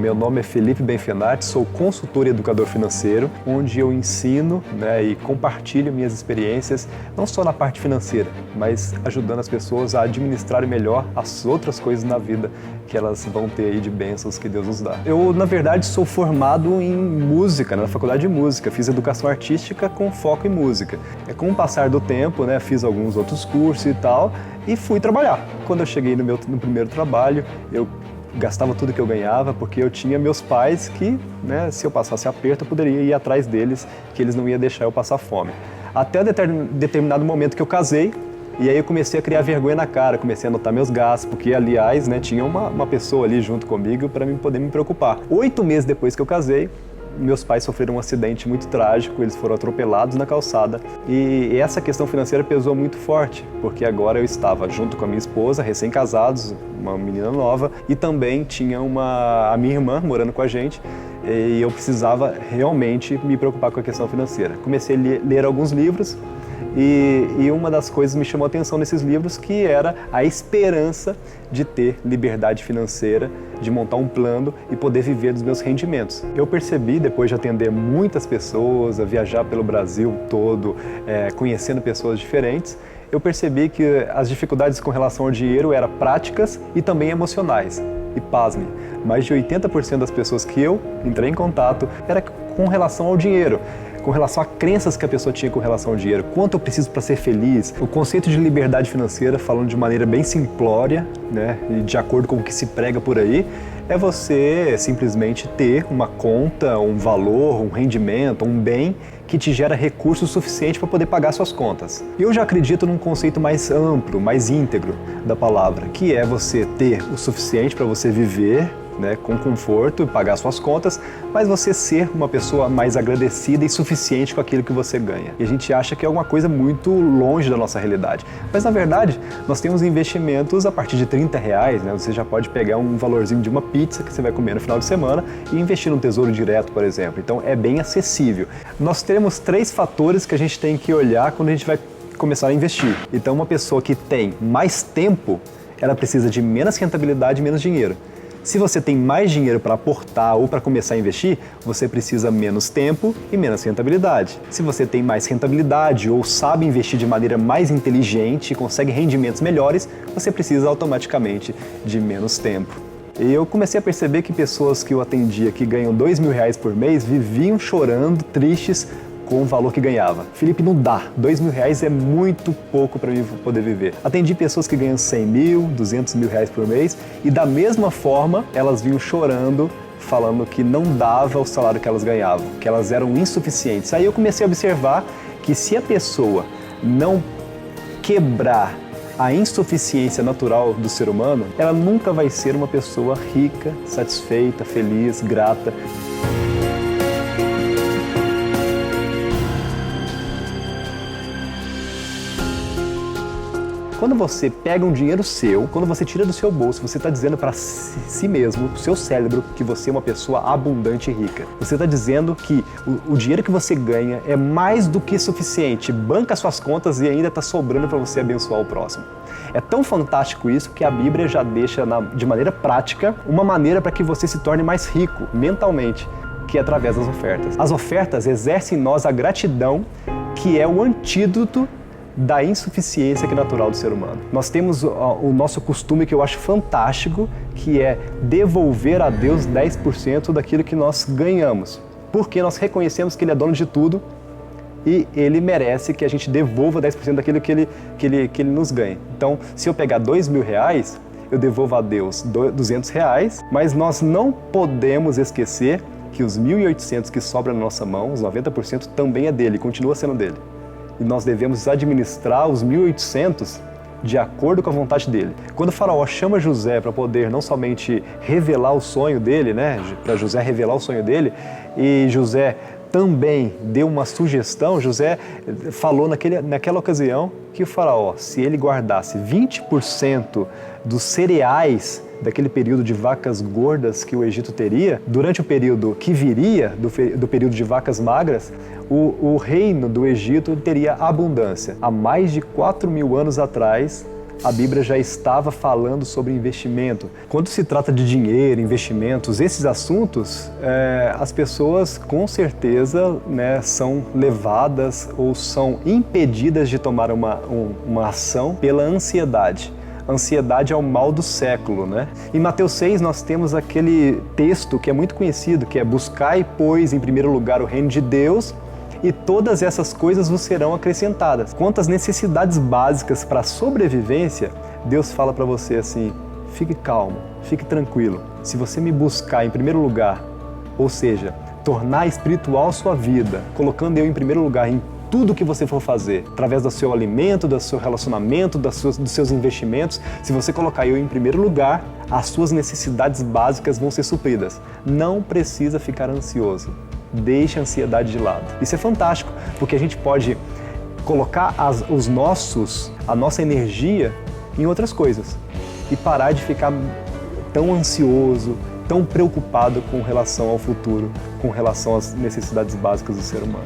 meu nome é Felipe Benfenati, sou consultor e educador financeiro, onde eu ensino, e compartilho minhas experiências, não só na parte financeira, mas ajudando as pessoas a administrarem melhor as outras coisas na vida que elas vão ter aí de bênçãos que Deus nos dá. Eu, na verdade, sou formado em música, na faculdade de música, fiz educação artística com foco em música. Com o passar do tempo, fiz alguns outros cursos e tal, e fui trabalhar. Quando eu cheguei no primeiro trabalho, eu gastava tudo que eu ganhava, porque eu tinha meus pais que, se eu passasse aperto, eu poderia ir atrás deles, que eles não iam deixar eu passar fome. Até determinado momento que eu casei, e aí eu comecei a criar vergonha na cara, comecei a anotar meus gastos, porque, aliás, tinha uma pessoa ali junto comigo para poder me preocupar. 8 meses depois que eu casei, meus pais sofreram um acidente muito trágico, eles foram atropelados na calçada e essa questão financeira pesou muito forte, porque agora eu estava junto com a minha esposa, recém-casados, uma menina nova, e também tinha a minha irmã morando com a gente e eu precisava realmente me preocupar com a questão financeira. Comecei a ler alguns livros e uma das coisas que me chamou a atenção nesses livros que era a esperança de ter liberdade financeira, de montar um plano e poder viver dos meus rendimentos. Eu percebi, depois de atender muitas pessoas, a viajar pelo Brasil todo, conhecendo pessoas diferentes, eu percebi que as dificuldades com relação ao dinheiro eram práticas e também emocionais. E pasme, mais de 80% das pessoas que eu entrei em contato era com relação ao dinheiro, com relação a crenças que a pessoa tinha com relação ao dinheiro, quanto eu preciso para ser feliz. O conceito de liberdade financeira, falando de maneira bem simplória, e de acordo com o que se prega por aí, é você simplesmente ter uma conta, um valor, um rendimento, um bem que te gera recursos suficientes para poder pagar suas contas. Eu já acredito num conceito mais amplo, mais íntegro da palavra, que é você ter o suficiente para você viver, com conforto e pagar suas contas, mas você ser uma pessoa mais agradecida e suficiente com aquilo que você ganha. E a gente acha que é uma coisa muito longe da nossa realidade. Mas na verdade, nós temos investimentos a partir de R$30, você já pode pegar um valorzinho de uma pizza que você vai comer no final de semana e investir num tesouro direto, por exemplo. Então é bem acessível. Nós temos 3 fatores que a gente tem que olhar quando a gente vai começar a investir. Então uma pessoa que tem mais tempo, ela precisa de menos rentabilidade e menos dinheiro. Se você tem mais dinheiro para aportar ou para começar a investir, você precisa menos tempo e menos rentabilidade. Se você tem mais rentabilidade ou sabe investir de maneira mais inteligente e consegue rendimentos melhores, você precisa automaticamente de menos tempo. E eu comecei a perceber que pessoas que eu atendia que ganham R$2.000 por mês viviam chorando, tristes, com o valor que ganhava. Felipe, não dá. R$2.000 é muito pouco para mim poder viver. Atendi pessoas que ganham 100 mil, 200 mil reais por mês e da mesma forma elas vinham chorando, falando que não dava o salário que elas ganhavam, que elas eram insuficientes. Aí eu comecei a observar que se a pessoa não quebrar a insuficiência natural do ser humano, ela nunca vai ser uma pessoa rica, satisfeita, feliz, grata. Quando você pega um dinheiro seu, quando você tira do seu bolso, você está dizendo para si mesmo, o seu cérebro, que você é uma pessoa abundante e rica. Você está dizendo que o dinheiro que você ganha é mais do que suficiente, banca suas contas e ainda está sobrando para você abençoar o próximo. É tão fantástico isso que a Bíblia já deixa de maneira prática uma maneira para que você se torne mais rico mentalmente, que é através das ofertas. As ofertas exercem em nós a gratidão, que é o antídoto da insuficiência que é natural do ser humano. Nós temos o nosso costume que eu acho fantástico, que é devolver a Deus 10% daquilo que nós ganhamos, porque nós reconhecemos que Ele é dono de tudo e Ele merece que a gente devolva 10% daquilo que ele nos ganha. Então, se eu pegar R$2.000, eu devolvo a Deus R$200, mas nós não podemos esquecer que os 1.800 que sobram na nossa mão, os 90% também é dele, continua sendo dele. E nós devemos administrar os 1.800 de acordo com a vontade dele. Quando o faraó chama José para poder não somente revelar o sonho dele, para José revelar o sonho dele, e José também deu uma sugestão, José falou naquela ocasião que o faraó, se ele guardasse 20% dos cereais daquele período de vacas gordas que o Egito teria, durante o período que viria, do período de vacas magras, o reino do Egito teria abundância. Há mais de 4.000 anos atrás, a Bíblia já estava falando sobre investimento. Quando se trata de dinheiro, investimentos, esses assuntos, as pessoas com certeza, né, são levadas ou são impedidas de tomar uma ação pela ansiedade. A ansiedade é o mal do século, né? Em Mateus 6 nós temos aquele texto que é muito conhecido, que é: buscai, pois, em primeiro lugar o reino de Deus, e todas essas coisas vos serão acrescentadas. Quanto às necessidades básicas para a sobrevivência, Deus fala para você assim: fique calmo, fique tranquilo. Se você me buscar em primeiro lugar, ou seja, tornar espiritual sua vida, colocando eu em primeiro lugar em tudo que você for fazer, através do seu alimento, do seu relacionamento, dos seus investimentos, se você colocar eu em primeiro lugar, as suas necessidades básicas vão ser supridas. Não precisa ficar ansioso. Deixe a ansiedade de lado. Isso é fantástico, porque a gente pode colocar a nossa energia em outras coisas e parar de ficar tão ansioso, tão preocupado com relação ao futuro, com relação às necessidades básicas do ser humano.